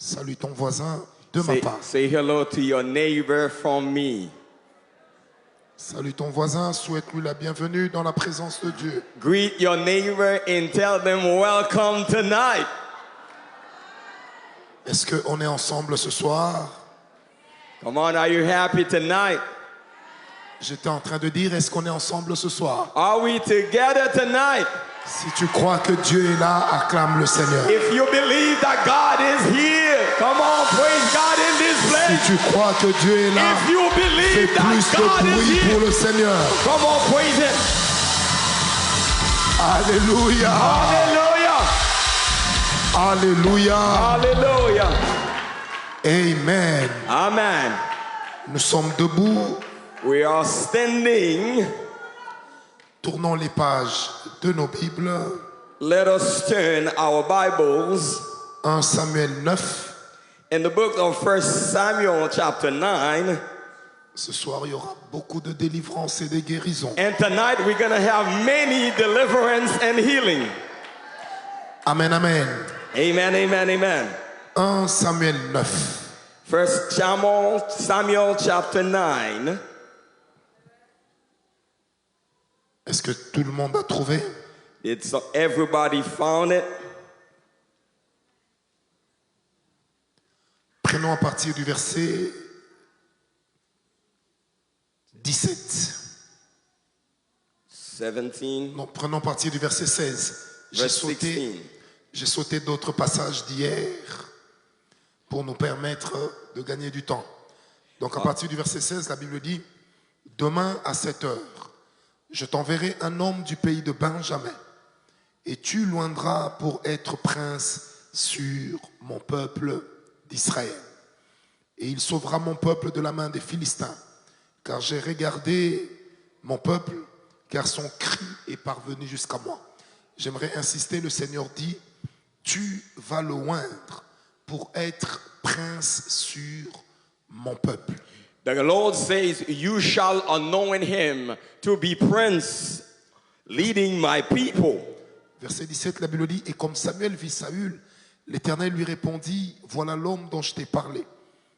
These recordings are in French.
Salue ton voisin de ma part. Say hello to your neighbor from me. Salue ton voisin, souhaite-lui la bienvenue dans la présence de Dieu. Greet your neighbor and tell them welcome tonight. Est-ce qu'on est ensemble ce soir? Come on, are you happy tonight? J'étais en train de dire, est-ce qu'on est ensemble ce soir? Are we together tonight? Si tu crois que Dieu est là, acclame le Seigneur. If you believe that God is here, come on, praise God in this Si place. tu crois que Dieu est là, If you fais believe that plus de God is bruit pour here, le Seigneur. come on, praise Him. Alléluia. Hallelujah. Alléluia. Hallelujah. Amen. Amen. Nous sommes debout. We are standing. Tournons les pages de nos Bibles. Let us turn our Bibles 1 Samuel 9. in the book of 1 Samuel chapter 9. Ce soir, il y aura beaucoup de délivrance et de guérison. And tonight we're going to have many deliverance and healing. Amen, amen. Amen, amen, amen. 1 Samuel 9. 1 Samuel chapter 9. Est-ce que tout le monde a trouvé? It's everybody found it. Prenons à partir du verset 17. 17. Non, prenons à partir du verset 16. Verse 16. J'ai sauté d'autres passages d'hier pour nous permettre de gagner du temps. Donc à partir du verset 16, la Bible dit, demain à 7 heures, je t'enverrai un homme du pays de Benjamin, et tu loindras pour être prince sur mon peuple d'Israël. Et il sauvera mon peuple de la main des Philistins, car j'ai regardé mon peuple, car son cri est parvenu jusqu'à moi. J'aimerais insister, le Seigneur dit, tu vas le oindre pour être prince sur mon peuple. The Lord says, you shall anoint him to be prince, leading my people. Verset 17, la Bible dit, et comme Samuel vit Saül, l'Éternel lui répondit, voilà l'homme dont je t'ai parlé.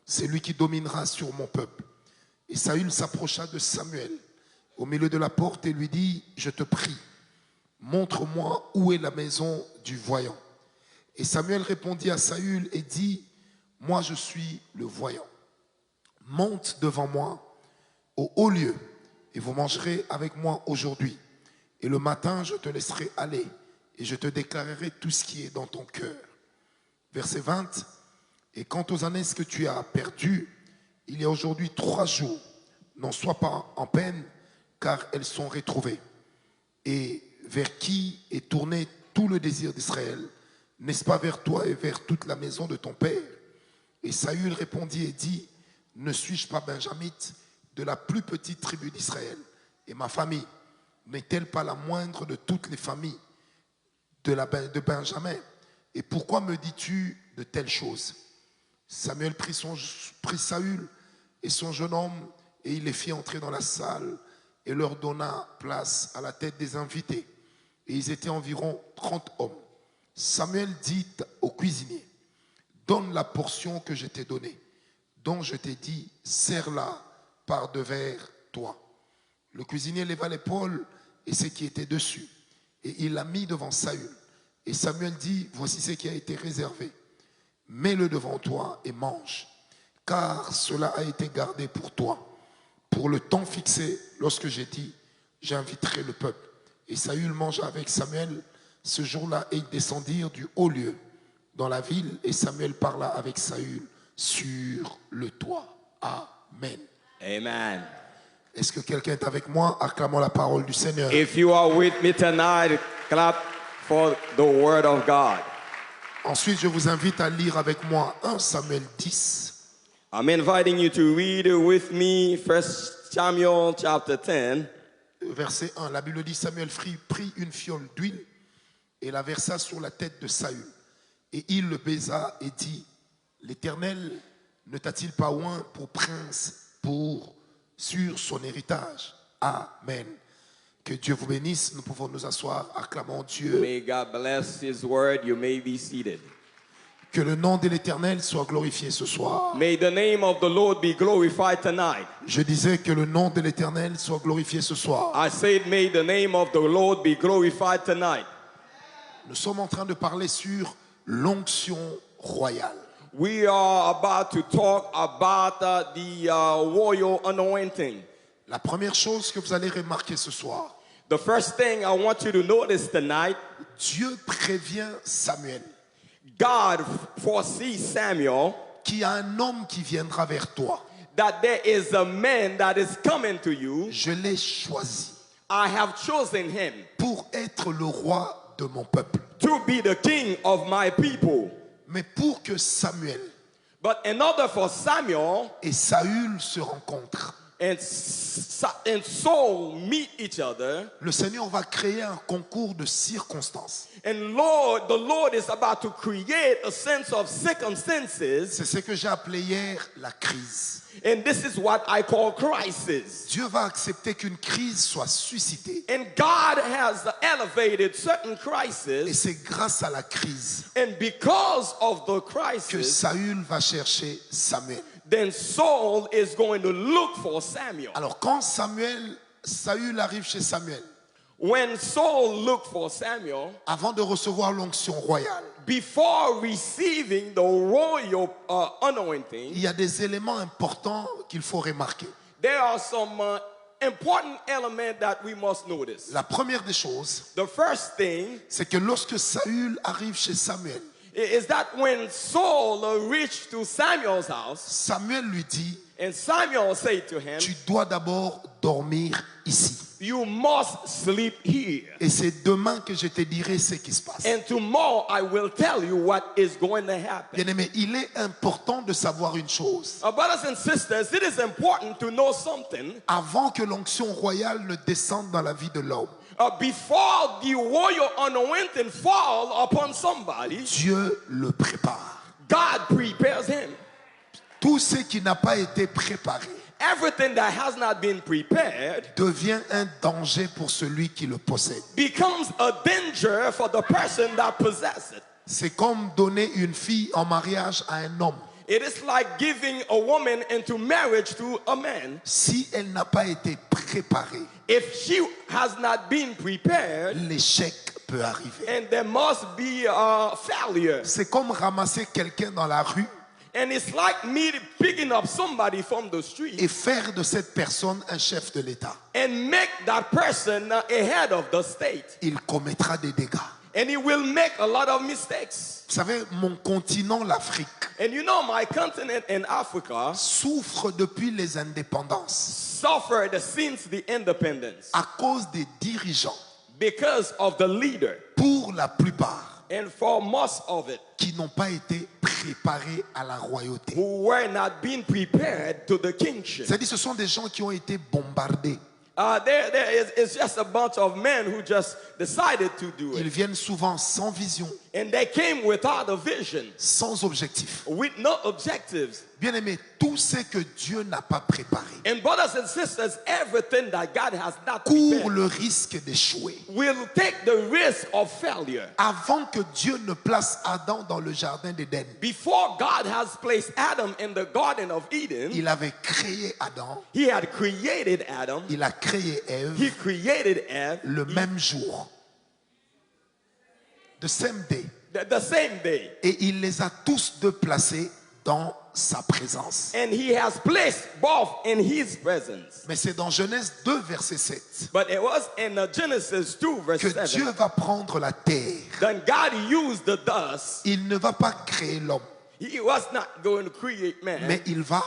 C'est lui qui dominera sur mon peuple. Et Saül s'approcha de Samuel au milieu de la porte et lui dit, je te prie, montre-moi où est la maison du voyant. Et Samuel répondit à Saül et dit, moi je suis le voyant. Monte devant moi au haut lieu et vous mangerez avec moi aujourd'hui. Et le matin, je te laisserai aller et je te déclarerai tout ce qui est dans ton cœur. Verset 20. Et quant aux années que tu as perdues, il y a aujourd'hui 3 jours. N'en sois pas en peine, car elles sont retrouvées. Et vers qui est tourné tout le désir d'Israël? N'est-ce pas vers toi et vers toute la maison de ton père? Et Saül répondit et dit, ne suis-je pas benjamite de la plus petite tribu d'Israël? Et ma famille n'est-elle pas la moindre de toutes les familles de Benjamin? Et pourquoi me dis-tu de telles choses? Samuel prit Saül et son jeune homme et il les fit entrer dans la salle et leur donna place à la tête des invités. Et ils étaient environ 30 hommes. Samuel dit au cuisinier, donne la portion que je t'ai donnée, dont je t'ai dit, serre-la par devers toi. Le cuisinier leva l'épaule et ce qui était dessus, et il l'a mis devant Saül. Et Samuel dit, voici ce qui a été réservé. Mets-le devant toi et mange, car cela a été gardé pour toi, pour le temps fixé, lorsque j'ai dit, j'inviterai le peuple. Et Saül mangea avec Samuel ce jour-là, et ils descendirent du haut lieu dans la ville, et Samuel parla avec Saül sur le toit. Amen. Amen. Est-ce que quelqu'un est avec moi? Acclamons la parole du Seigneur. If you are with me tonight, clap for the word of God. Ensuite, je vous invite à lire avec moi 1 Samuel 10. I'm inviting you to read with me 1 Samuel chapter 10. Verset 1, la Bible dit, Samuel prit une fiole d'huile et la versa sur la tête de Saül. Et il le baisa et dit, l'Éternel ne t'a-t-il pas oint pour prince sur son héritage? Amen. Que Dieu vous bénisse. Nous pouvons nous asseoir. Acclamons Dieu. May God bless His word. You may be seated. Que le nom de l'Éternel soit glorifié ce soir. May the name of the Lord be glorified tonight. Je disais que le nom de l'Éternel soit glorifié ce soir. I said, may the name of the Lord be glorified tonight. Nous sommes en train de parler sur l'onction royale. We are about to talk about the royal anointing. La première chose que vous allez remarquer ce soir, The first thing I want you to notice tonight, Dieu prévient Samuel God foresees Samuel qu'il y a un homme qui viendra vers toi. that there is a man that is coming to you. Je l'ai choisi I have chosen him pour être le roi de mon peuple. to be the king of my people. Mais pour que Samuel But in order for Samuel et Saül se rencontrent, and Saul meet each other, le Seigneur va créer un concours de circonstances. and the Lord is about to create a sense of circumstances, C'est ce que j'ai appelé hier la crise. and this is what I call crisis. Dieu va accepter qu'une crise soit suscitée. And God has elevated certain Et crises, c'est grâce à la crise and because of the que crisis, Saül va chercher Samuel. then Saul is going to look for Samuel. Alors quand Saül arrive chez Samuel, When Saul looked for Samuel, avant de recevoir l'onction royale, before receiving the royal anointing, il y a des éléments importants qu'il faut remarquer. there are some important elements that we must notice. La première des choses, The first thing c'est que lorsque Saül arrive chez Samuel, is that when Saul reached to Samuel's house, Samuel lui dit, and Samuel said to him, tu dois d'abord dormir ici. you must sleep here. Et c'est demain que je te dirai ce qui se passe. And tomorrow I will tell you what is going to happen. Bien-aimé, il est important de savoir une chose. Brothers and sisters, it is important to know something. Avant que l'onction royale ne descende dans la vie de l'homme, Before the royal anointing fall upon somebody, Dieu le prépare. God prepares him. Tout ce qui n'a pas été préparé Everything that has not been prepared devient un danger pour celui qui le possède. becomes a danger for the person that possesses it. C'est comme donner une fille en mariage à un homme. It is like giving a woman into marriage to a man. Si elle n'a pas été préparée, If she has not been prepared, l'échec peut arriver. and there must be a failure. C'est comme ramasser quelqu'un dans la rue And it's like me picking up somebody from the street et faire de cette personne un chef de l'État. and make that person a head of the state. Il commettra des dégâts. And he will make a lot of mistakes. Vous savez, mon continent, l'Afrique, And you know, my continent in Africa souffre depuis les indépendances suffered since the independence à cause des dirigeants, because of the leader, pour la plupart, and for most of it, qui n'ont pas été préparés à la royauté. who were not being prepared to the kingship. C'est-à-dire, ce sont des gens qui ont été bombardés. It's just a bunch of men who just decided to do Ils it. viennent souvent sans vision, And they came without a vision, sans objectif. with no objectives. Bien-aimé, tout ce que Dieu n'a pas préparé And brothers and sisters, everything that God has not court prepared le risque d'échouer. will take the risk of failure. Avant que Dieu ne place Adam dans le jardin d'Éden, Before God has placed Adam in the Garden of Eden, il avait créé Adam, he had created Adam, il a créé Ève he created Eve le même jour. The same day. the same day. Et il les a tous deux placés dans sa présence. And he has placed both in his presence. Mais c'est dans Genèse 2, verset 7, But it was in Genesis 2, verse que 7, Dieu va prendre la terre. then God used the dust. Il ne va pas créer l'homme, He was not going to create man, mais il va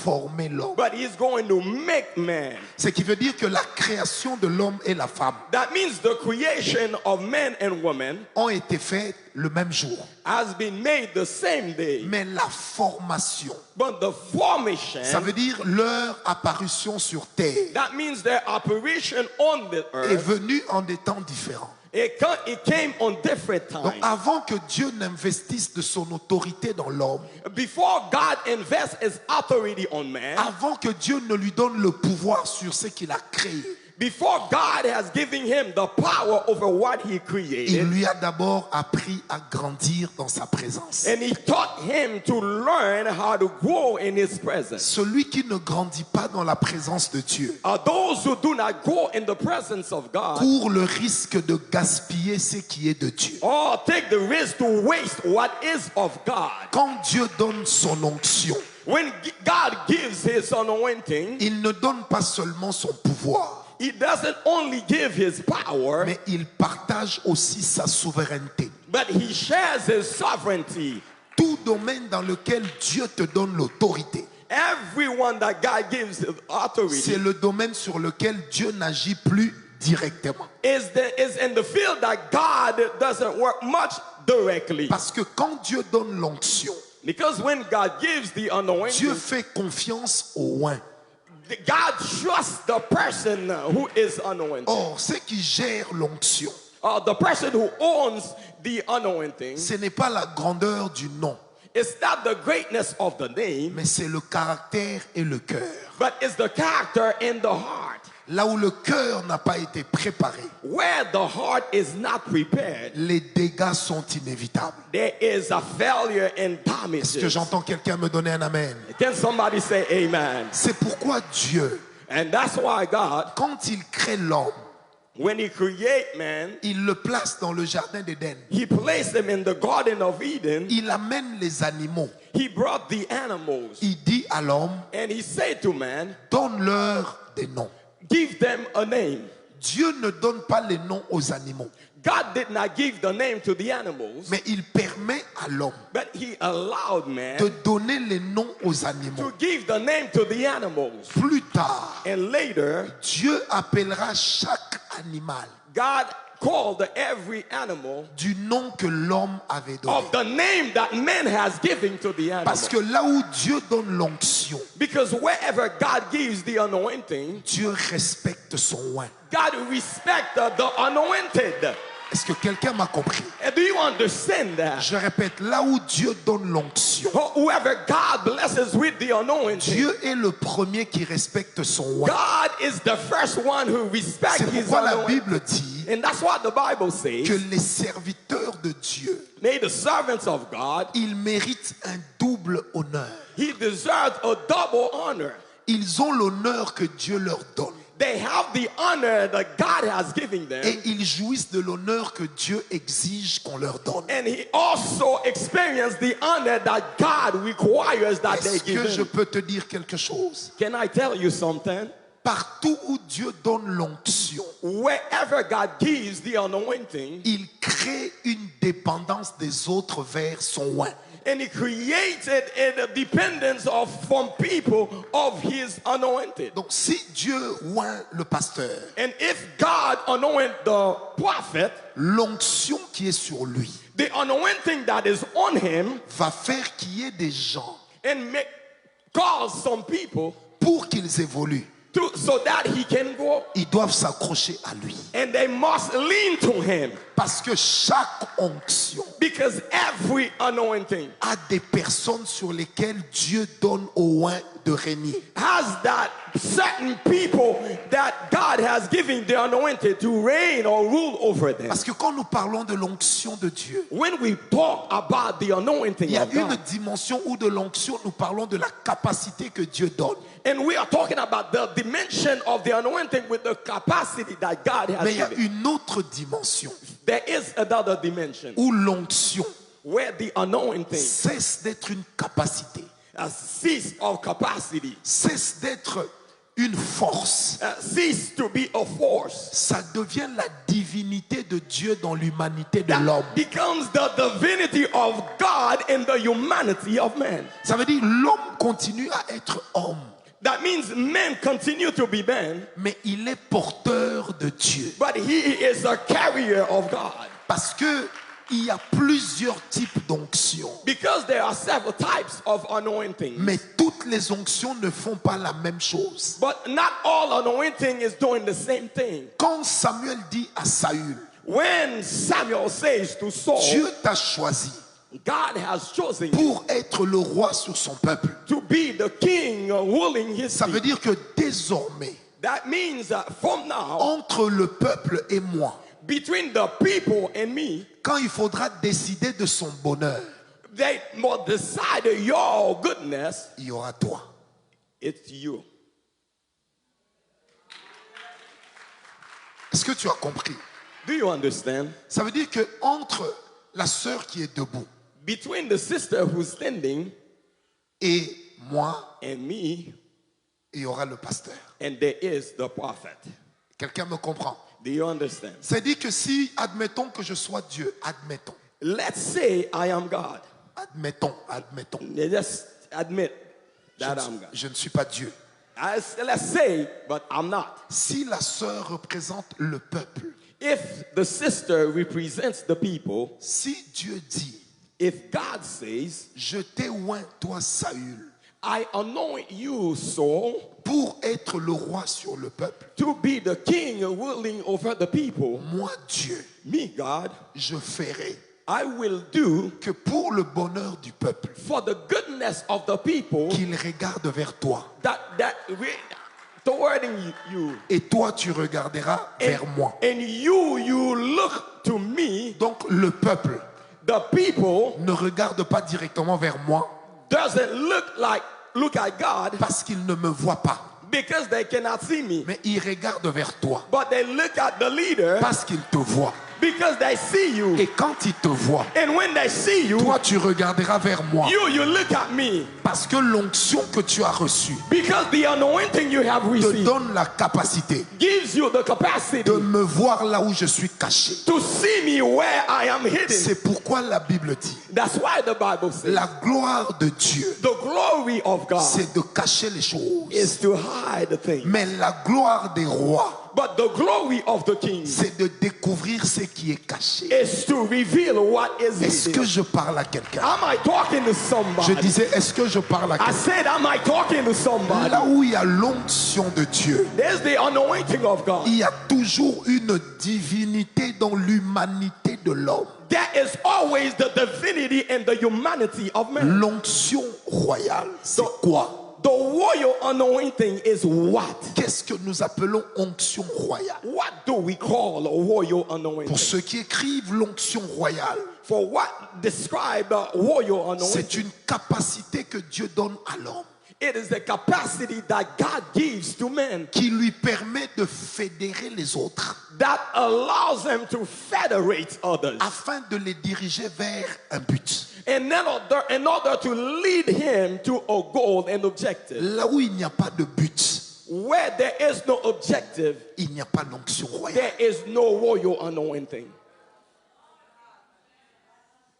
former l'homme. but he's going to make man. Ce qui veut dire que la création de l'homme et la femme That means the creation of man and woman ont été faites le même jour. has been made the same day. Mais la formation, But the formation, ça veut dire leur apparition sur terre, that means their operation on the est earth, venue en des temps différents. it came on different Donc times. avant que Dieu n'investisse de son autorité dans l'homme, Before God invests his authority on man, avant que Dieu ne lui donne le pouvoir sur ce qu'il a créé, Before God has given him the power over what he Il created, lui a d'abord appris à grandir dans sa présence. and he taught him to learn how to grow in his presence. Celui qui ne grandit pas dans la présence de Dieu Those who do not grow in the presence of God court le risque de gaspiller ce qui est de Dieu. or take the risk to waste what is of God. Quand Dieu donne son onction, When God gives his anointing, il ne donne pas seulement son pouvoir, he doesn't only give his power, mais il partage aussi sa souveraineté. but he shares his sovereignty. Tout domaine dans lequel Dieu te donne l'autorité, Everyone that God gives c'est authority le domaine sur lequel Dieu n'agit plus directement. is in the field that God doesn't work much directly. Parce que quand Dieu donne l'onction, Because when God gives the Dieu anointing, fait confiance au oint. God trusts the person who is anointed. Or, ceux qui gèrent l'onction, The person who owns the anointing, ce n'est pas la grandeur du nom, it's not the greatness of the name, mais c'est le caractère et le cœur. but it's the character in the heart. Là où le cœur n'a pas été préparé, Where the heart is not prepared, les dégâts sont inévitables. there is a failure in Est-ce que damages. j'entends quelqu'un me donner un amen? Can somebody say amen? C'est pourquoi Dieu, And that's why God, quand il crée l'homme, when he create man, il le place dans le jardin d'Éden. he placed him in the Garden of Eden. Il amène les animaux. He brought the animals. Il dit à l'homme, And he said to man, donne-leur des noms. give them a name. Dieu ne donne pas les noms aux animaux, God did not give the name to the animals, mais il permet à l'homme but he allowed man de donner les noms aux to animaux. give the name to the animals. Plus tard, And later, Dieu appellera chaque animal God called every animal du nom que l'homme avait donné. of the name that man has given to the animal. Parce que là où Dieu donne l'onction, Because wherever God gives the anointing, Dieu respecte son oint. God respects the anointed. Est-ce que quelqu'un m'a compris? And do you understand that? Je répète, là où Dieu donne l'onction, Whoever God blesses with the anointing, Dieu est le premier qui respecte son oint. God is the first one who respects C'est his pourquoi la anointing. Bible dit And that's what the Bible que says. les serviteurs de Dieu, They, the servants of God, ils méritent un double honneur. he deserves a double honor. Ils ont l'honneur que Dieu leur donne. They have the honor that God has given them. Et ils jouissent de l'honneur que Dieu exige qu'on leur donne. And he also experienced the honor that God requires that they Est-ce give que je him. peux te dire quelque chose? Can I tell you something? Partout où Dieu donne l'onction, Wherever God gives the anointing, il crée une dépendance des autres vers son oint. and he created a dependence from people of his anointed. Donc si Dieu oint le pasteur, And if God anoint the prophet, l'onction qui est sur lui the anointing that is on him va faire qu'il y ait des gens and cause some people pour qu'ils évoluent. so that he can grow. Ils doivent s'accrocher à lui. And they must lean to him. Parce que chaque onction Because every anointing a des personnes sur lesquelles Dieu donne au oint de régner. has that certain people that God has given the anointed to reign or rule over them. Parce que quand nous parlons de l'onction de Dieu, When we talk about the anointing il y a of une God, dimension où de l'onction, nous parlons de la capacité que Dieu donne. and we are talking about the dimension of the anointing with the capacity that God has Mais il y a given. une autre dimension There is another dimension où l'onction where the anointing cesse d'être une capacité, has ceased of capacity, cesse d'être une force. ceased to be a force. Ça devient la divinité de Dieu dans l'humanité de That l'homme. becomes the divinity of God in the humanity of man. Ça veut dire l'homme continue à être homme, That means men continue to be men, mais il est porteur de Dieu. but he is a carrier of God. Parce que il y a plusieurs types d'onctions. Because there are several types of anointing. Mais toutes les onctions ne font pas la même chose. But not all anointing is doing the same thing. Quand Samuel dit à Saül, When Samuel says to Saul, Dieu t'a choisi God has chosen you pour être le roi sur son peuple, to be the king ruling his ça veut people. dire que désormais, That means that from now, entre le peuple et moi, between the people and me, quand il faudra décider de son bonheur, they must decide your goodness. il y aura toi. It's you. Est-ce que tu as compris? Do you understand? Ça veut dire que entre la sœur qui est debout Between the sister who's standing et moi, and me, il y aura le pasteur. and there is the prophet. Quelqu'un me comprend? Do you understand? C'est-à-dire que si, admettons que je sois Dieu, admettons, Let's say I am God. admettons, Just admit that I'm God. je ne suis pas Dieu. Let's say, but I'm not. Si la sœur représente le peuple, If the sister represents the people, si Dieu dit, if God says, je t'ai oint toi Saül I anoint you, Saul, pour être le roi sur le peuple, to be the king ruling over the people, moi Dieu, me, God, je ferai I will do que pour le bonheur du peuple, for the goodness of the people qu'il regarde vers toi. toward you. Et toi, tu regarderas vers moi. And you look to me. Donc le peuple The people ne regarde pas directement vers moi doesn't look at God parce qu'il ne me voit pas. because they cannot see me. Mais il regarde vers toi But they look at the leader parce qu'il te voit. because they see you. Et quand il te voit, And when they see you, toi, tu regarderas vers moi. you look at me. Parce que l'onction que tu as reçue Because the anointing you have te received donne la capacité gives you the capacity de me voir là où je suis caché. to see me where I am hidden. C'est pourquoi la Bible dit, That's why the Bible says la gloire de Dieu, the glory of God c'est de cacher les choses. is to hide the thing. Mais la gloire des rois, But the glory of the king c'est de découvrir ce qui est caché. is to reveal what is Est-ce que hidden. je parle à quelqu'un? Am I talking to somebody? Je disais, est-ce que je parle à I quelqu'un? said, am I talking to somebody? Là où il y a l'onction de Dieu, There's the anointing of God. il y a toujours une divinité dans l'humanité de l'homme. There is always the divinity and the humanity of man. L'onction royale, c'est quoi? The royal anointing is what? Qu'est-ce que nous appelons onction royale? What do we call a royal anointing? Pour ceux qui écrivent l'onction royale, For what describe the royal anointing? c'est une capacité que Dieu donne à l'homme It is the capacity that God gives to man qui lui permet de fédérer les autres that allows them to federate others afin de les diriger vers un but. in order to lead him to a goal and objective. Là où il n'y a pas de but, Where there is no objective, il n'y a pas l'onction royale. there is no royal anointing.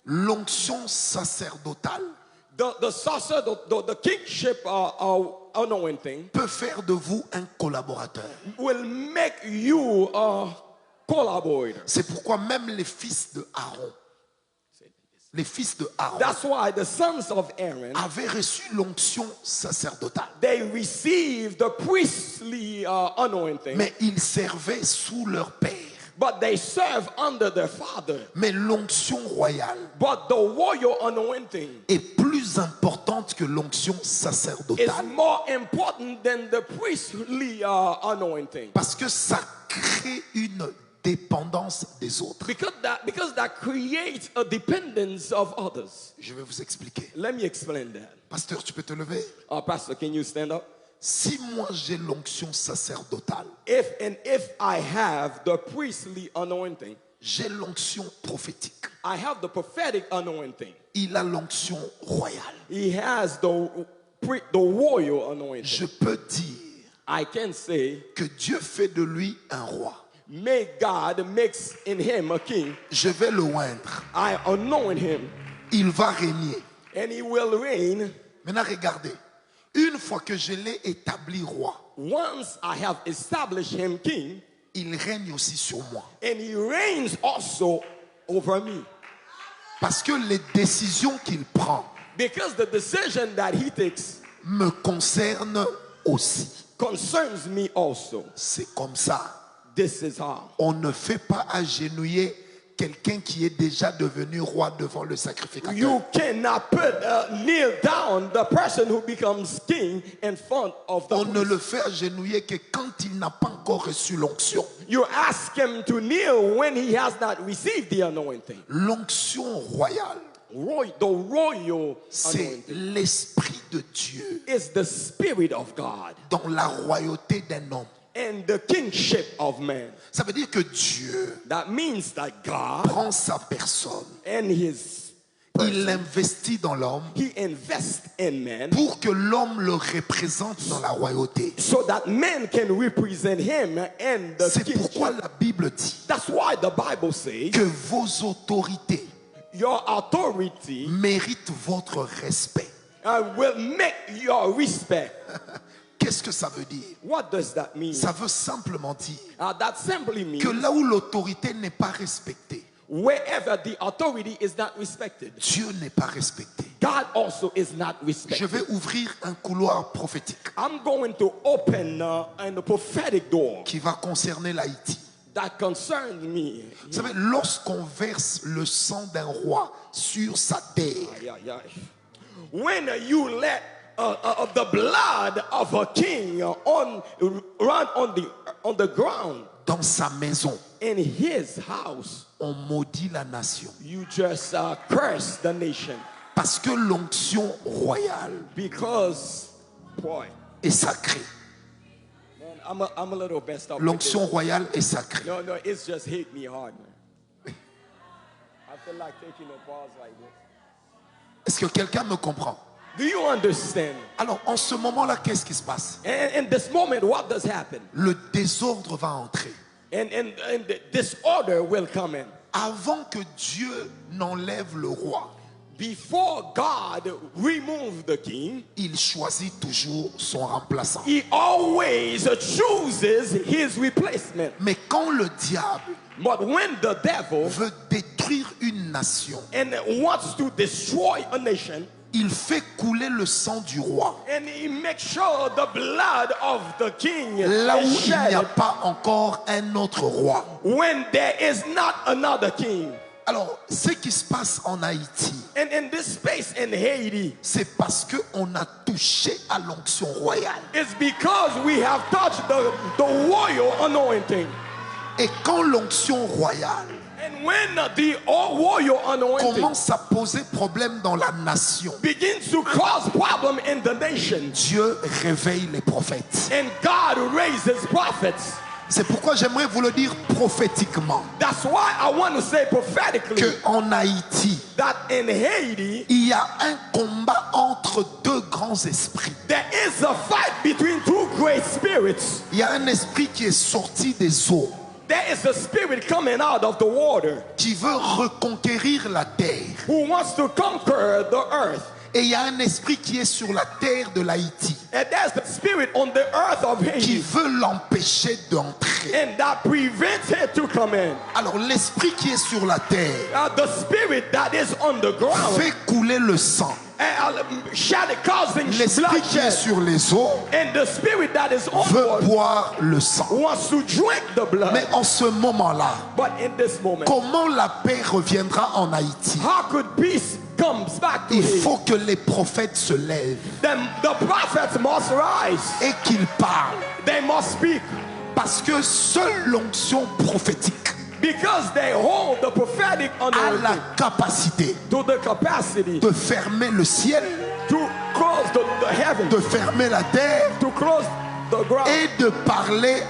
L'onction sacerdotale The kingship anointing peut faire de vous un collaborateur. will make you a collaborator. C'est pourquoi même les fils de Aaron, That's why the sons of Aaron, avaient reçu l'onction sacerdotale. they received the priestly anointing, Mais ils servaient sous leur père. but they serve under their father. Mais l'onction royale But the royal anointing est plus importante que l'onction is sacerdotale. more important than the priestly anointing. Parce que ça crée une dépendance des autres. Because that creates a dependence of others. Je vais vous expliquer. Let me explain that. Pasteur, tu peux te lever? Pastor, can you stand up? Si moi j'ai l'onction sacerdotale, If I have the priestly anointing, j'ai l'onction prophétique, I have the prophetic anointing. il a l'onction royale. He has the royal anointing. Je peux dire I can say, que Dieu fait de lui un roi. may God makes in him a king. Je vais le oindre. I anoint him, Il va régner. and he will reign. Maintenant, regardez. Une fois que je l'ai établi roi, Once I have established him king, il règne aussi sur moi. and he reigns also over me. Parce que les décisions qu'il prend Because the decision that he takes me concernent aussi. concerns me also. C'est comme ça. This is how. On ne fait pas agenouiller quelqu'un qui est déjà devenu roi devant le sacrificateur. You cannot kneel down the person who becomes king in front of the On ne priest. le fait agenouiller que quand il n'a pas encore reçu l'onction. You ask him to kneel when he has not received the anointing. L'onction royale, The royal c'est anointing l'Esprit de Dieu is the spirit of God dans la royauté d'un homme. and the kingship of man. Ça veut dire que Dieu That means that God prend sa personne, and his il person, l'investit dans l'homme he invests in man pour que l'homme le représente dans la royauté. so that man can represent him and the C'est pourquoi kingship. la Bible dit That's why the Bible says que vos autorités your authority méritent votre respect. will make your respect. Qu'est-ce que ça veut dire? What does that mean? Ça veut simplement dire That simply means que là où l'autorité n'est pas respectée, wherever the authority is not respected, Dieu n'est pas respecté. God also is not Je respected. vais ouvrir un couloir prophétique I'm going to open a prophetic door qui va concerner l'Haïti. that concerns me. Vous savez, lorsqu'on verse le sang d'un roi sur sa terre, Yeah, yeah. When you let the blood of a king run on the ground dans sa maison, in his house, on maudit la nation. you just curse the nation Parce que l'onction royale because, boy, est sacrée. man, I'm a little messed up. with L'onction this. royale est sacrée. No, it's just hit me hard, man. I feel like taking a pause like this. Est-ce que quelqu'un me comprend? Do you understand? Alors, en ce moment-là, qu'est-ce qui se passe? And in this moment, what does happen? Le désordre va entrer. And disorder will come in. Avant que Dieu n'enlève le roi, Before God removed the king, il choisit toujours son remplaçant. he always chooses his replacement. Mais quand le diable But when the devil veut détruire une nation, and wants to destroy a nation, il fait couler le sang du roi. and he makes sure the blood of the king Là où is il n'y a shed pas encore un autre roi. when there is not another king. Alors, ce qui se passe en Haïti, And in this space in Haiti, c'est parce qu'on a touché à l'onction royale. it's because we have touched the royal anointing. Et quand l'onction royale And when the royal anointing commence à poser problème dans la nation, begins to cause problem in the nation, Dieu réveille les prophètes. and God raises prophets. C'est pourquoi j'aimerais vous le dire prophétiquement That's why I want to say prophetically qu'en Haïti, that in Haiti, il y a un combat entre deux grands esprits. there is a fight between two great spirits. Il y a un esprit qui est sorti des eaux, There is a spirit coming out of the water qui veut reconquérir la terre. who wants to conquer the earth. Et il y a un esprit qui est sur la terre de l'Haïti, And there's the spirit on the earth of qui Haiti, veut l'empêcher d'entrer. and that prevents it to come in. Alors l'esprit qui est sur la terre The spirit that is on the ground fait couler le sang. causing L'esprit qui est bloodshed, sur les eaux and the spirit that is on veut board boire le sang. wants to drink the blood. Mais en ce moment-là, But in this moment, comment la paix reviendra en Haïti? how could peace come back to Il Haiti? faut que les prophètes se lèvent Then the prophets must rise. et qu'ils parlent. They must speak Parce que seule l'onction prophétique because they hold the prophetic a la anointing capacité to the capacity de fermer le ciel, to close the heaven, de fermer la terre to close the ground, et de parler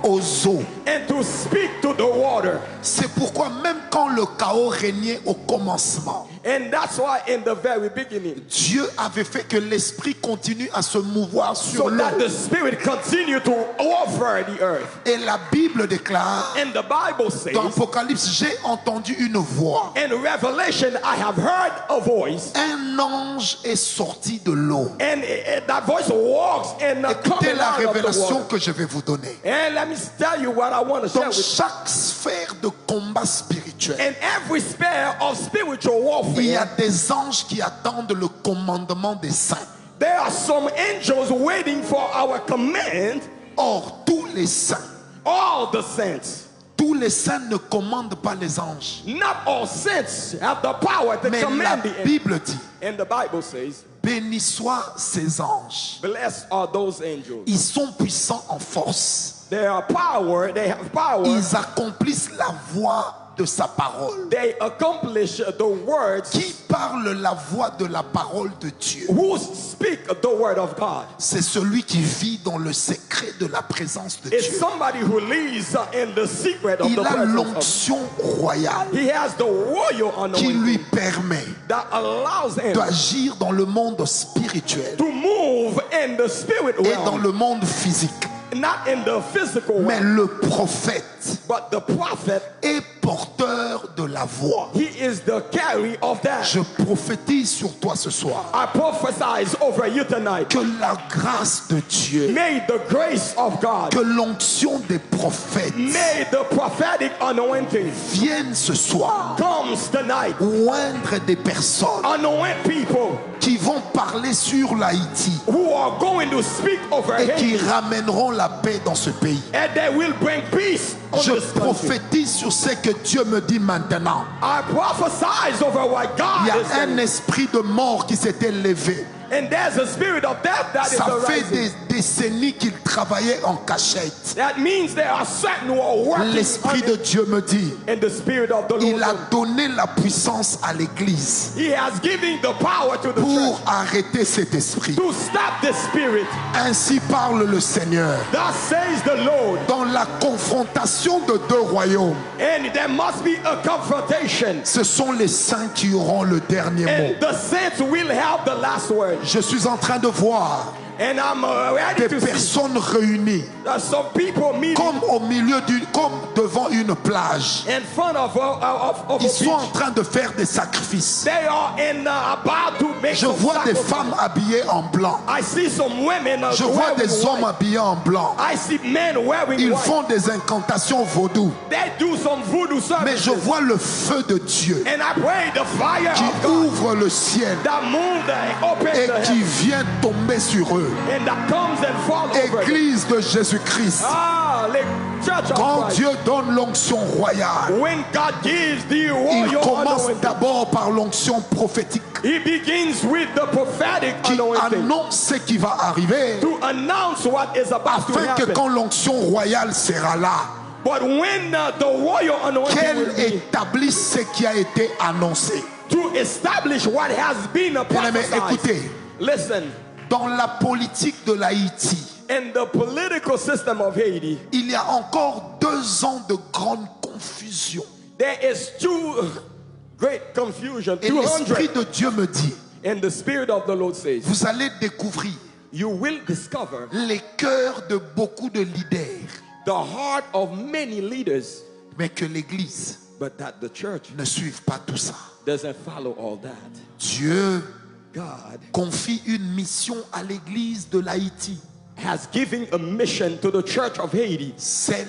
aux eaux. and to speak to the water. C'est pourquoi même quand le chaos régnait au commencement, And that's why in the very beginning, Dieu avait fait que l'esprit continue à se mouvoir sur so l'eau. that the spirit continue to over the earth. Et la Bible déclare, And the Bible says, dans Apocalypse, j'ai entendu une voix. in Revelation, I have heard a voice, Un ange est sorti de l'eau. and that voice walks and Écoutez coming la out of the révélation water. que je vais vous donner. And let me tell you what I want to share Dans with you. chaque sphère de combat spirituel, In every sphere of spiritual il y a warfare, des anges qui attendent le commandement des saints. there are some angels waiting for our command. Or, tous les saints, All the saints, tous les saints ne commandent pas les anges. Not all saints have the power to Mais la command the angels. Bible dit, And the Bible says, béni soient ces anges. blessed are those angels. Ils sont puissants en force. They are power, they have power. Ils accomplissent la voix de sa parole. They accomplish the words. Qui parle la voix de la parole de Dieu? Who speak the word of God? C'est celui qui vit dans le secret de la présence de It's Dieu. somebody who lives in the secret of Il the a presence of l'onction royale He has the royal qui lui anointing permet that allows him d'agir dans le monde spirituel to move in the spirit et dans realm, le monde physique. not in the physical Mais realm. le prophète But the prophet, est porteur de la voix. he is the carry of that. Je prophétise sur toi ce soir I prophesize over you tonight. que la grâce de Dieu, May the grace of God, que l'onction des prophètes may the prophetic anointing vienne ce soir comes tonight. oindre des personnes Anoint people qui vont parler sur l'Haïti who are going to speak over et qui Haiti, ramèneront la paix dans ce pays. and they will bring peace on Je this country. prophétise sur ce que Dieu me dit maintenant. I prophesize over what Il God y is a un saying. esprit de mort qui s'était levé. And there's a spirit of death that is Ça fait arising. des décennies qu'il travaillait en cachette. That means there are certain who are working L'esprit de Dieu me dit, in the spirit of the Lord. il a donné la puissance à l'église He has given the power to the pour church arrêter cet esprit. to stop the spirit. Ainsi parle le Seigneur. Thus says the Lord. Dans la confrontation de deux royaumes, And there must be a confrontation. ce sont les saints qui auront le dernier mot. And the saints will have the last word. Je suis en train de voir And I'm ready des to see personnes réunies that some people meeting comme au milieu comme devant une plage. in front of a Ils sont en beach. train de faire des sacrifices. They are about to make Je some vois des sacrifice. femmes habillées en blanc. I see some women Je vois wearing des hommes white. habillés en blanc. I see men wearing Ils white. font des incantations vaudou. They do some voodoo Mais je services. vois le feu de Dieu And I pray the fire qui of God ouvre le ciel that move and open et the qui heaven vient tomber sur eux. and that comes and fall over them. Église de Jésus-Christ. Ah, the church of Quand Christ. Dieu donne l'onction royale, When God gives the il royal commence anointing, d'abord par l'onction prophétique He begins with the prophetic qui anointing annonce ce qui va arriver to announce what is about to afin que happen. quand l'onction royale sera là, But when the royal anointing qu'elle will be établisse ce qui a été annoncé. to establish what has been Bien-aimés, prophesied. écoutez, Listen, dans la politique de l'Haïti, in the political system of Haiti, il y a encore 2 ans de grande confusion. there is great confusion. Et l'Esprit 200. de Dieu me dit, And the Spirit of the Lord says, vous allez découvrir you will discover les cœurs de beaucoup de leaders, the heart of many leaders, mais que l'Église but that the church ne suive pas tout ça. doesn't follow all that. Dieu God confie une mission à l'Église de l'Haïti, has given a mission to the church of Haiti celle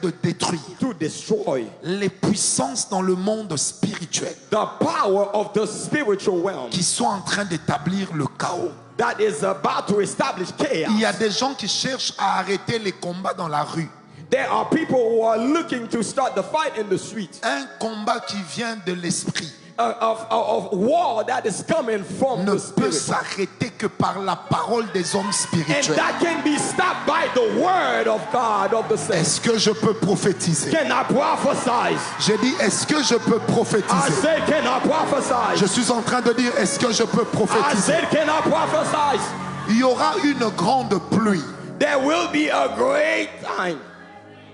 de détruire to destroy les puissances dans le monde spirituel the power of the spiritual realm qui sont en train d'établir le chaos. that is about to establish chaos. Il y a des gens qui cherchent à arrêter les combats dans la rue. There are people who are looking to start the fight in the street Un combat qui vient de l'esprit of war that is coming from ne the peut spirit. s'arrêter que par la parole des hommes And spirituels. that can be stopped by the word of God of the saints. Est-ce que je peux prophétiser? Can I prophesize? J'ai dit, est-ce que je peux I prophétiser? said, can I prophesize? Je suis en train de dire, est-ce que je peux I prophétiser? said, can I prophesize? Il y aura une grande pluie. There will be a great time,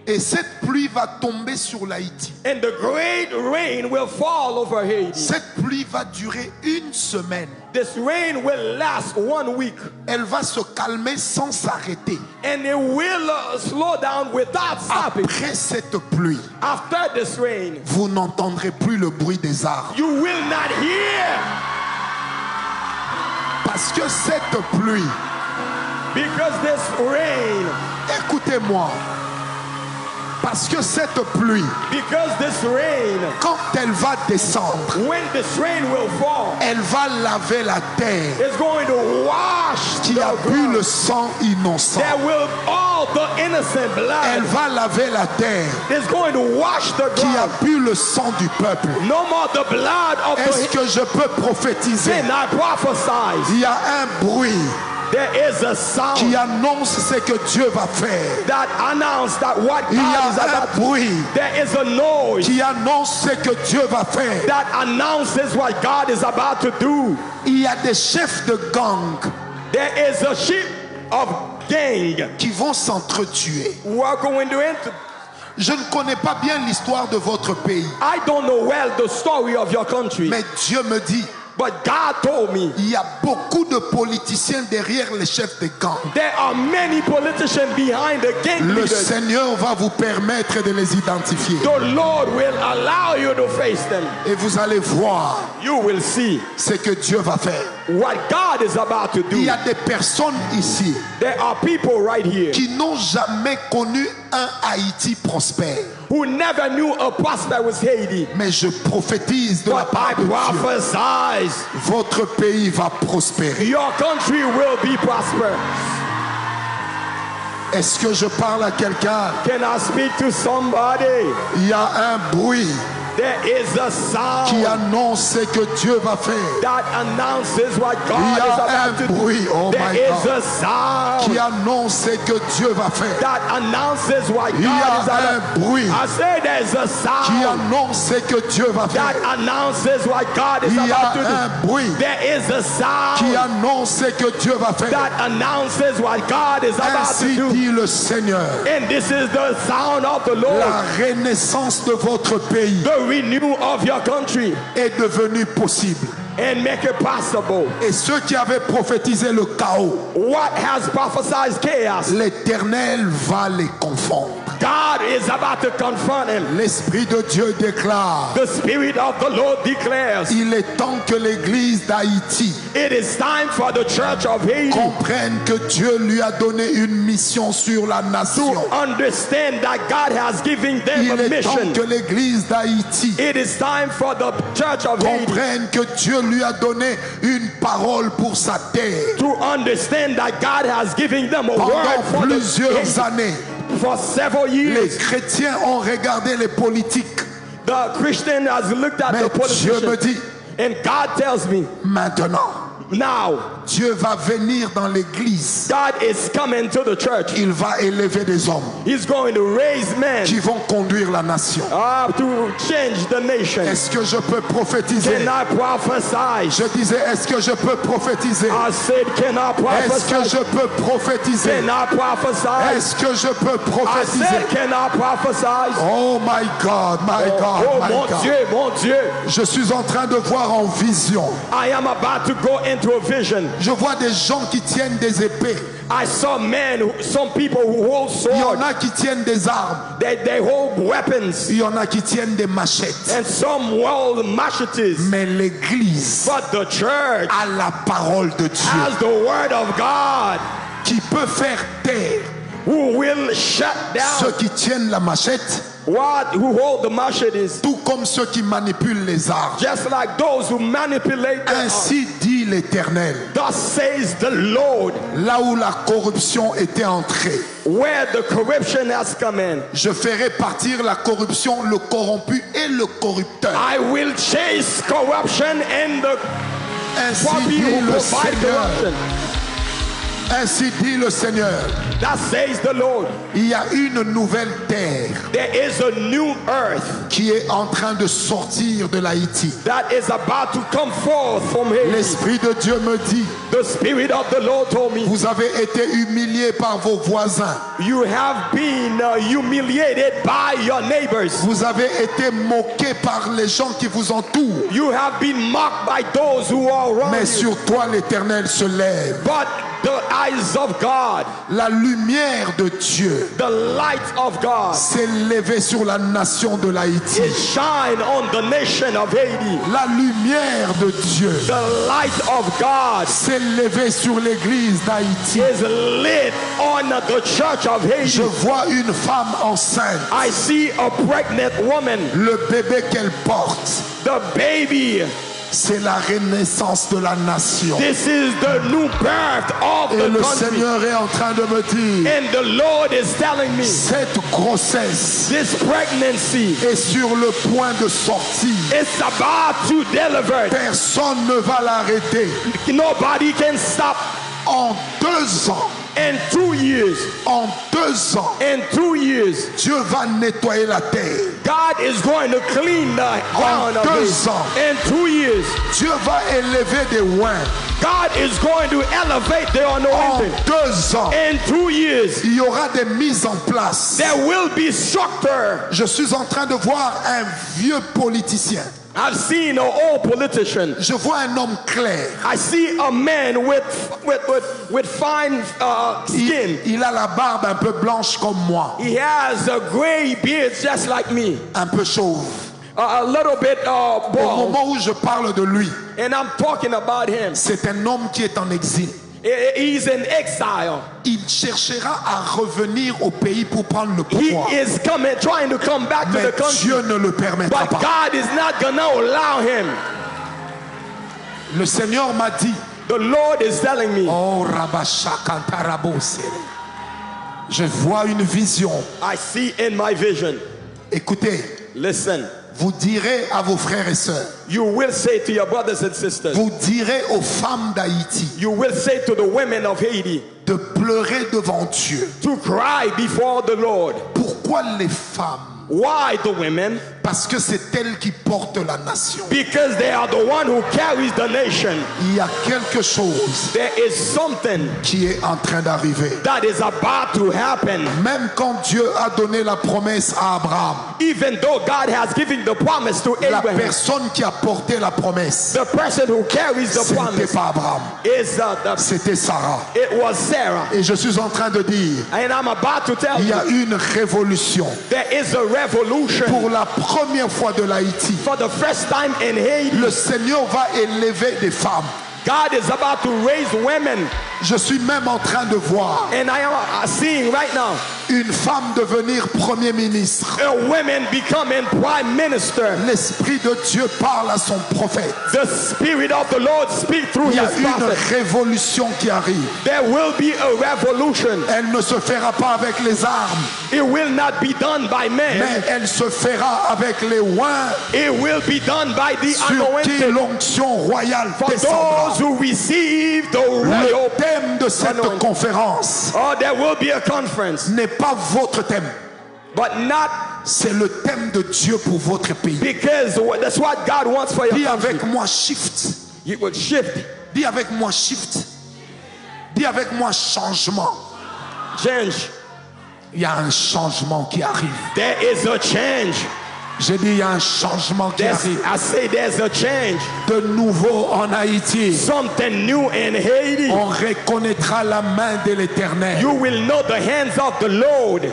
Et cette pluie va tomber sur l'Haïti. and the great rain will fall over Haiti. Cette pluie va durer 1 semaine. This rain will last 1 week, Elle va se calmer sans s'arrêter. and it will slow down without stopping. Après cette pluie, After this rain, vous n'entendrez plus le bruit des arbres. you will not hear, Parce que cette pluie, because this rain, écoutez-moi, Parce que cette pluie, Because this rain, quand elle va descendre, when this rain will fall, elle va laver la terre it's going to wash qui the a bu ground. le sang innocent. That will all the innocent Elle blood va laver la terre is going to wash the qui a ground. bu le sang du peuple. No more the blood of Est-ce the que je peux prophétiser? sin. I prophesy. Il y a un bruit There is a sound qui annonce ce que Dieu va faire. that announce that what Il y God is a about un bruit There is a noise qui annonce ce que Dieu va faire. that announces what God is about to do. Il y a des chefs de gang There is a sheep of gang qui vont s'entretuer. who are going to enter. Je ne connais pas bien l'histoire de votre pays, I don't know well the story of your country, mais Dieu me dit, but God told me il y a beaucoup de politiciens derrière les chefs de gang. there are many politicians behind the gang Le leaders. Seigneur va vous permettre de les identifier. The Lord will allow you to face them. Et vous allez voir You will see ce que Dieu va faire. what God is about to Il do. y a des personnes ici There are people right here qui n'ont jamais connu un Haïti prospère. who never knew a prosperous Haiti. Mais je prophétise de la But I part de Dieu. prophesy Votre pays va prospérer. your country will be prosperous. Est-ce que je parle à quelqu'un? Can I speak to somebody? Il y a un bruit There is a qui sound annonce ce que Dieu va faire. that announces what Il God y is a about to un do. bruit, oh There my is God, a sound qui annonce ce que Dieu va faire. that announces what Il y God is a un about. bruit I say there's a qui sound annonce ce que Dieu va that faire. announces what God is Il y about to a do. un bruit There is a qui sound annonce ce que Dieu va faire. that announces what God is about Ainsi to do. dit le Seigneur. And this is the sound of the Lord. La renaissance de votre pays The renew of your country est devenue possible. and make it possible. Et ceux qui avaient prophétisé le chaos, What has prophesied chaos? l'Éternel va les confondre. God is about to confront him. L'Esprit de Dieu déclare, The Spirit of the Lord declares il est temps que l'Église d'Haïti it is time for the church of Haiti comprenne que Dieu lui a donné une mission sur la to nation. understand that God has given them Il a est temps mission. que l'Église d'Haïti It is time for the church of Haiti comprenne que Dieu lui a donné une parole pour sa terre. to understand that God has given them a word Pendant for, plusieurs années, for several les years. chrétiens ont regardé les politiques. The Christian has looked at Mais the Dieu me politicians, dit, and God tells me, maintenant, now Dieu va venir dans l'église. God is coming to the church. Il va élever des hommes He's going to raise men qui vont conduire la nation. to change the nation. Est-ce que je peux prophétiser? Can I prophesy? Je disais, est-ce que je peux prophétiser? I said, can I Est-ce que prophesy? je peux prophétiser? Can I prophesy? Est-ce que je peux I prophétiser? said, can I prophesy? Oh my God, my God, Oh my mon God. Dieu, mon Dieu. Je suis en train de voir en vision. I am about to go into a vision. Je vois des gens qui tiennent des épées. I saw men, some people who hold Il y en swords. a qui tiennent des armes. They hold weapons. Il y en a qui tiennent des machettes. And some hold machetes. Mais l'église But the church a la parole de Dieu has the word of God qui peut faire taire who will shut ceux down qui tiennent la machette, who hold the machetes. tout comme ceux qui manipulent les armes. Just like those who manipulate the Ainsi dit l'Éternel. Thus says the Lord, Là où la corruption était entrée, where the corruption has come in, je ferai partir la corruption, le corrompu et le corrupteur. I will chase corruption and the Ainsi people dit who le provide Seigneur. corruption. Ainsi dit le Seigneur. That says the Lord. Il y a une nouvelle terre There is a new earth qui est en train de sortir de l'Haïti. that is about to come forth from Haiti. L'Esprit de Dieu me dit, The Spirit of the Lord told me, vous avez été humiliés par vos voisins. you have been humiliated by your neighbors. Vous avez été moqués par les gens qui vous entourent. You have been mocked by those who are around Mais you. sur toi l'Éternel se lève. But The eyes of God, La lumière de Dieu the light of God, s'est levée sur la nation de l'Haïti. it shine on the nation of Haiti. La lumière de Dieu The light of God s'est levée sur l'église d'Haïti. is lit on the church of Haiti. Je vois une femme enceinte. I see a pregnant woman. Le bébé qu'elle porte, The baby, c'est la renaissance de la nation. this is the new birth of Et the le country. Seigneur est en train de me dire, And the Lord is telling me, cette grossesse this pregnancy est sur le point de sortir. is about to deliver. Personne ne va l'arrêter. Nobody can stop. En 2 ans, In 2 years, en 2 ans, in 2 years, Dieu va nettoyer la terre. God is going to clean the ground of 2 Haiti. ans. In 2 years, Dieu va élever des oins. God is going to elevate the En anointing. 2 ans, In 2 years, il y aura des mises en place. there will be structure. Je suis en train de voir un vieux politicien. I've seen an old politician. Je vois un homme clair. I see a man with fine skin. Il a la barbe un peu blanche comme moi, He has a gray beard just like me, un peu chauve. a little bit Au bald. moment où je parle de lui, And I'm talking about him. c'est un homme qui est en exil. He's in exile. Il cherchera à revenir au pays pour prendre le He pouvoir. is trying to come back to Mais the country. Dieu ne le permettra But pas. God is not gonna allow him. Le Seigneur m'a dit, The Lord is telling me, oh Rabashakantarabose, je vois une vision. I see in my vision. Écoutez, Listen, vous direz à vos frères et sœurs, you will say to your brothers and sisters, vous direz aux femmes d'Haïti you will say to the women of Haiti, de pleurer devant Dieu. to cry before the Lord. Pourquoi les femmes? Why the women? Parce que c'est elles qui portent la nation. Because they are the one who carries the nation. Il y a quelque chose There is something qui est en train d'arriver. that is about to happen. Même quand Dieu a donné la promesse à Abraham, Even though God has given the promise to la Abraham, personne qui a porté la promesse, the person who carries the ce n'était promise pas Abraham, is c'était Sarah. it was Sarah. Et je suis en train de dire, And I'm about to tell il y a you, une révolution. there is a revolution. Pour la première fois de l'Haïti, For the first time in Haiti, le Seigneur va élever des femmes. God is about to raise women. Je suis même en train de voir And I am seeing right now une femme devenir premier ministre. a woman becoming prime minister. L'Esprit de Dieu parle à son prophète. The Spirit of the Lord speaks through Il y a his une prophet. révolution qui arrive. There will be a revolution. Elle ne se fera pas avec les armes, It will not be done by mais men. elle se fera avec les oins It will be done by the sur qui anointed. l'onction royale For descendra. those who receive the royal. Le thème de cette anointing. conférence Oh, there will be a conference, n'est pas votre thème, but not c'est le thème de Dieu pour votre pays. because that's what God wants for your Dis country. avec moi shift. You will shift, Dis avec moi shift. Dis avec moi changement. change. Il y a un changement qui arrive. There is a change. J'ai dit il y a un changement qui arrive. I say there's a change. De nouveau en Haïti, Something new in Haiti. on reconnaîtra la main de l'Éternel. You will know the hands of the Lord.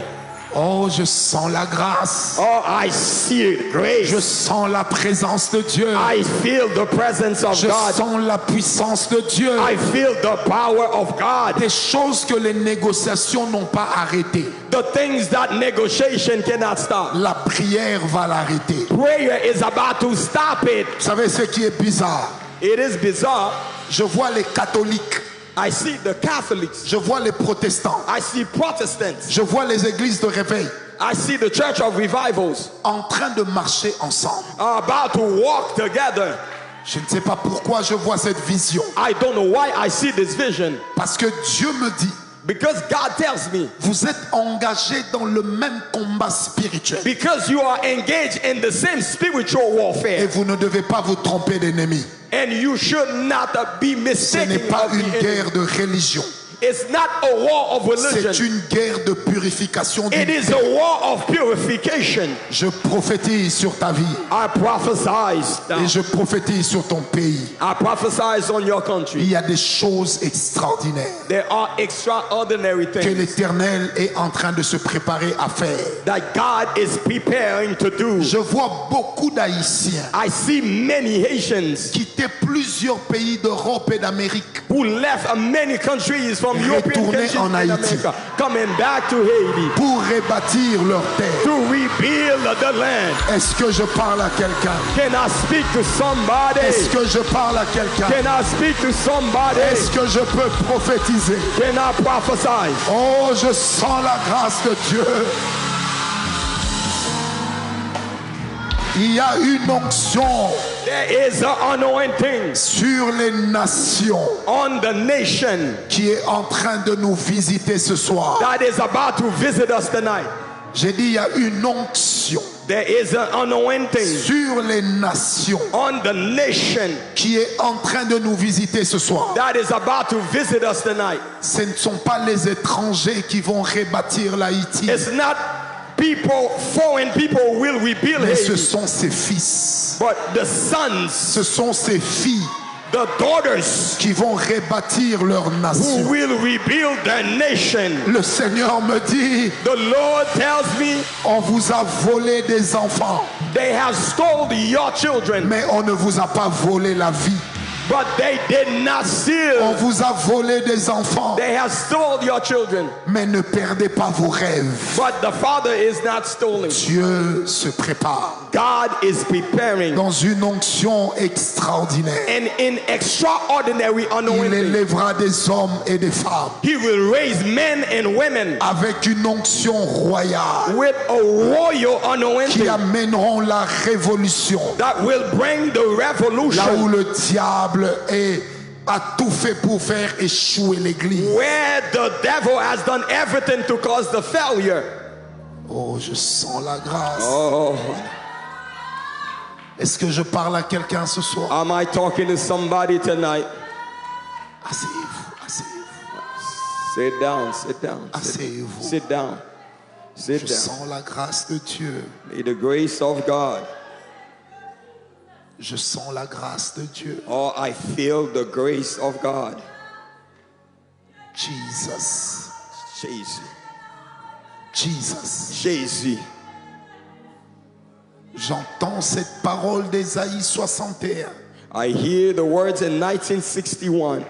Oh, je sens la grâce. Oh, I see grace. Je sens la présence de Dieu. I feel the presence of Je God. sens la puissance de Dieu. I feel the power of God. Des choses que les négociations n'ont pas arrêtées. The things that negotiation cannot stop. La prière va l'arrêter. Prayer is about to stop it. Vous savez ce qui est bizarre? It is bizarre. Je vois les catholiques. I see the Catholics. Je vois les protestants. I see Protestants. Je vois les églises de réveil I see the Church of Revivals en train de marcher ensemble. are about to walk together. Je ne sais pas pourquoi je vois cette vision. I don't know why I see this vision. Parce que Dieu me dit, Because God tells me, vous êtes engagés dans le même combat spirituel. because you are engaged in the same spiritual Et warfare, vous ne devez pas vous tromper d'ennemi. and you should not be Ce n'est mistaken pas of the une enemy. guerre de religion. It's not a war of C'est religion. une guerre de purification. It is a war of purification. Je prophétise sur ta vie I prophesy now. et je prophétise sur ton pays. I prophesy on your Il country. y a des choses extraordinaires There are extraordinary que things l'Éternel est en train de se préparer à faire. that God is preparing to do. Je vois beaucoup d'Haïtiens I see many Haitians quitter plusieurs pays d'Europe et d'Amérique who left many countries from European Retourner countries en in Haïti. America, coming back to Haiti pour rebâtir leur terre. to rebuild the land. Est-ce que je parle à quelqu'un? Can I speak to somebody? Est-ce que je parle à quelqu'un? Can I speak to somebody? Est-ce que je peux prophétiser? Can I prophesy? Oh, je sens la grâce de Dieu. Il y a une onction There is an anointing sur les nations on the nation qui est en train de nous visiter ce soir. that is about to visit us tonight. J'ai dit, il y a une onction There is an anointing sur les nations on the nation qui est en train de nous visiter ce soir. that is about to visit us tonight. Ce ne sont pas les étrangers qui vont rebâtir l'Haïti, It's not people, foreign people will rebuild mais ce Haiti, sont ses fils, but the sons, ce sont ses filles the daughters qui vont rebâtir leur who nation. will rebuild their nation. Le Seigneur me dit, The Lord tells me on vous a volé des enfants, they have stole your children, mais on ne vous a pas volé la vie. but they did not On steal. vous a volé des enfants, They have stole your children, mais ne perdez pas vos rêves. but the Father is not stolen. Dieu se prépare God is preparing dans une onction extraordinaire. and in extraordinary Il anointing. élèvera des hommes et des femmes He will raise men and women avec une onction royale with a royal qui anointing amèneront la révolution. that will bring the Là où revolution le diable a tout fait pour faire échouer l'église. where the devil has done everything to cause the failure. Oh, je sens la grâce. Oh, Est-ce que je parle à quelqu'un ce soir? am I talking to somebody tonight? Asseyez-vous, asseyez-vous, Sit down, sit down, asseyez-vous. sit down, sit Je down. sens la grâce de Dieu. May the grace of God. Je sens la grâce de Dieu. Oh, I feel the grace of God. Jesus, Jesus, Jesus. Jesus. J'entends cette parole d'Ésaïe 61 I hear the words in 1961.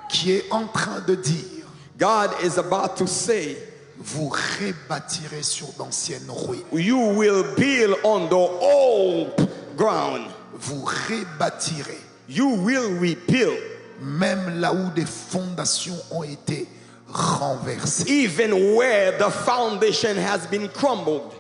qui est en train de dire, God is about to say, vous rebâtirez sur d'anciennes ruines. you will build on the old ground. Vous rebâtirez You will rebuild même là où des fondations ont été renversées. even where the foundation has been crumbled.